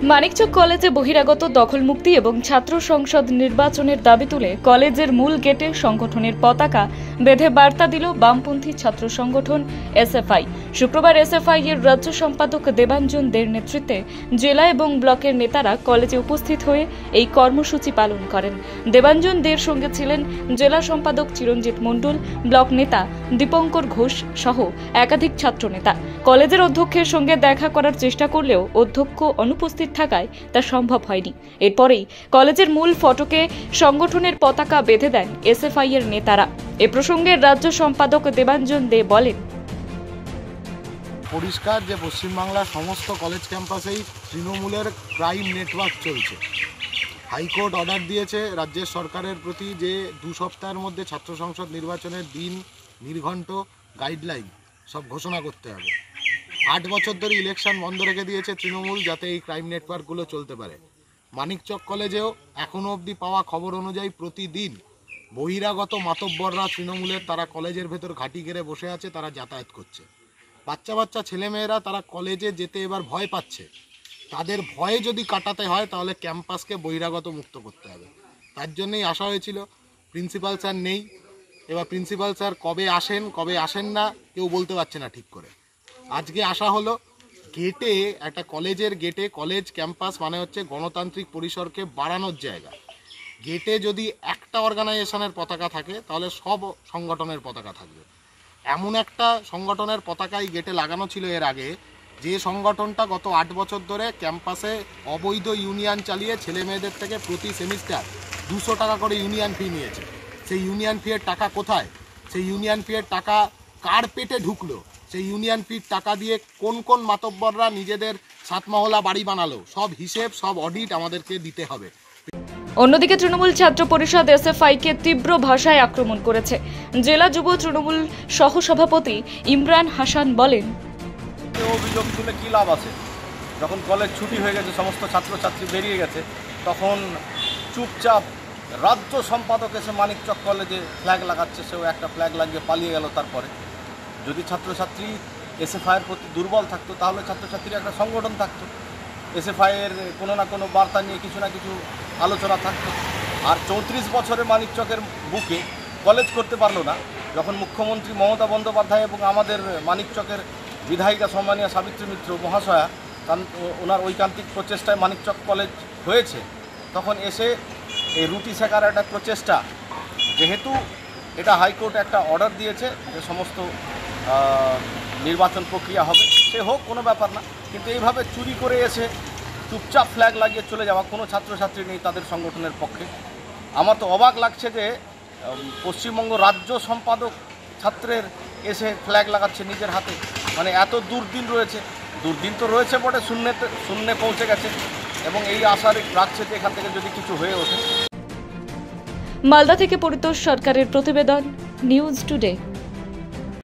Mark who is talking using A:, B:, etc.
A: মানিকচক কলেজে বহিরাগত দখলমুক্তি এবং ছাত্র সংসদ নির্বাচনের দাবি তুলে কলেজের মূল গেটে সংগঠনের পতাকা বেঁধে বার্তা দিল বামপন্থী ছাত্র সংগঠন এসএফআই। শুক্রবার এসএফআই এর রাজ্য সম্পাদক দেবাঞ্জন দের নেতৃত্বে জেলা এবং ব্লকের নেতারা কলেজে উপস্থিত হয়ে এই কর্মসূচি পালন করেন। দেবাঞ্জন দের সঙ্গে ছিলেন জেলা সম্পাদক চিরঞ্জিত মণ্ডল, ব্লক নেতা দীপঙ্কর ঘোষ সহ একাধিক ছাত্র নেতা। কলেজের অধ্যক্ষের সঙ্গে দেখা করার চেষ্টা করলেও অধ্যক্ষ অনুপস্থিত থাকায় তা সম্ভব হয়নি। এরপরেই কলেজের মূল ফটকে সংগঠনের পতাকা বেঁধে দেন এসএফআই এর নেতারা। এ প্রসঙ্গে রাজ্য সম্পাদক দেবাঞ্জন দে বলেন,
B: পরিষ্কার যে পশ্চিমবাংলার সমস্ত কলেজ ক্যাম্পাসেই তৃণমূলের ক্রাইম নেটওয়ার্ক চলছে। হাইকোর্ট অর্ডার দিয়েছে রাজ্যের সরকারের প্রতি যে 2 সপ্তাহের মধ্যে ছাত্র সংসদ নির্বাচনের দিন, নির্ঘণ্ট, গাইডলাইন সব ঘোষণা করতে হবে। 8 বছর ধরে ইলেকশন বন্ধ রেখে দিয়েছে তৃণমূল, যাতে এই ক্রাইম নেটওয়ার্কগুলো চলতে পারে। মানিকচক কলেজেও এখনও অবধি পাওয়া খবর অনুযায়ী প্রতিদিন বহিরাগত মাতব্বররা তৃণমূলের তারা কলেজের ভেতর ঘাঁটি ঘেরে বসে আছে, তারা যাতায়াত করছে। বাচ্চা ছেলেমেয়েরা তারা কলেজে যেতে এবার ভয় পাচ্ছে। তাদের ভয়ে যদি কাটাতে হয় তাহলে ক্যাম্পাসকে বহিরাগত মুক্ত করতে হবে। তার জন্যই আসা হয়েছিল। প্রিন্সিপাল স্যার নেই। এবার প্রিন্সিপাল স্যার কবে আসেন না কেউ বলতে পারছে না ঠিক করে। আজকে আসা হলো। গেটে একটা কলেজের গেটে, কলেজ ক্যাম্পাস মানে হচ্ছে গণতান্ত্রিক পরিসরকে বাড়ানোর জায়গা। গেটে যদি একটা অর্গানাইজেশনের পতাকা থাকে তাহলে সব সংগঠনের পতাকা থাকবে। এমন একটা সংগঠনের পতাকাই গেটে লাগানো ছিল এর আগে, যে সংগঠনটা গত 8 বছর ধরে ক্যাম্পাসে অবৈধ ইউনিয়ন চালিয়ে ছেলে মেয়েদের থেকে প্রতি সেমিস্টার 200 টাকা করে ইউনিয়ন ফি নিয়েছে। সেই ইউনিয়ন ফি এর টাকা কোথায়? সেই ইউনিয়ন ফি এর টাকা কার পেটে ঢুকলো? সেই ইউনিয়ন ফির টাকা দিয়ে কোন মাতব্বররা নিজেদের 7 মহলা বাড়ি বানালো, সব হিসেব, সব অডিট আমাদেরকে দিতে হবে।
A: অন্যদিকে তৃণমূল ছাত্র পরিষদ এসএফআইকে তীব্র ভাষায় আক্রমণ করেছে। জেলা যুব তৃণমূল সহসভাপতি ইমরান হাসান বলেন,
C: অভিযোগ তুলে কী লাভ আছে? যখন কলেজ ছুটি হয়ে গেছে, সমস্ত ছাত্রছাত্রী বেরিয়ে গেছে, তখন চুপচাপ রাজ্য সম্পাদক এসে মানিকচক কলেজে ফ্ল্যাগ লাগাচ্ছে। সেও একটা ফ্ল্যাগ লাগিয়ে পালিয়ে গেল। তারপরে যদি ছাত্রছাত্রী এসএফআইয়ের প্রতি দুর্বল থাকতো তাহলে ছাত্রছাত্রীর একটা সংগঠন থাকতো, এসএফআইয়ের কোনো না কোনো বার্তা নিয়ে কিছু না কিছু আলোচনা থাকতো। আর 34 বছরে মানিকচকের বুকে কলেজ করতে পারলো না। যখন মুখ্যমন্ত্রী মমতা বন্দ্যোপাধ্যায় এবং আমাদের মানিকচকের বিধায়িকা সম্মানীয় সাবিত্রী মিত্র মহাশয়া ওনার ঐকান্তিক প্রচেষ্টায় মানিকচক কলেজ হয়েছে, তখন এসে এই রুটি শেখার একটা প্রচেষ্টা, যেহেতু এটা হাইকোর্ট একটা অর্ডার দিয়েছে যে সমস্ত নির্বাচন প্রক্রিয়া হবে, সে হোক, কোনো ব্যাপার না। কিন্তু এইভাবে চুরি করে এসে চুপচাপ ফ্ল্যাগ লাগিয়ে চলে যাওয়া, কোনো ছাত্রছাত্রী নেই তাদের সংগঠনের পক্ষে। আমার তো অবাক লাগছে যে পশ্চিমবঙ্গ রাজ্য সম্পাদক ছাত্রের এসে ফ্ল্যাগ লাগাচ্ছে নিজের হাতে। মানে এত দুর্দিন রয়েছে। দুর্দিন তো রয়েছে বটে, শূন্যে পৌঁছে গেছে, এবং এই আশা রাখছে যে এখান থেকে যদি কিছু হয়ে ওঠে।
A: মালদা থেকে পরিতোষ সরকারের প্রতিবেদন, নিউজ টুডে।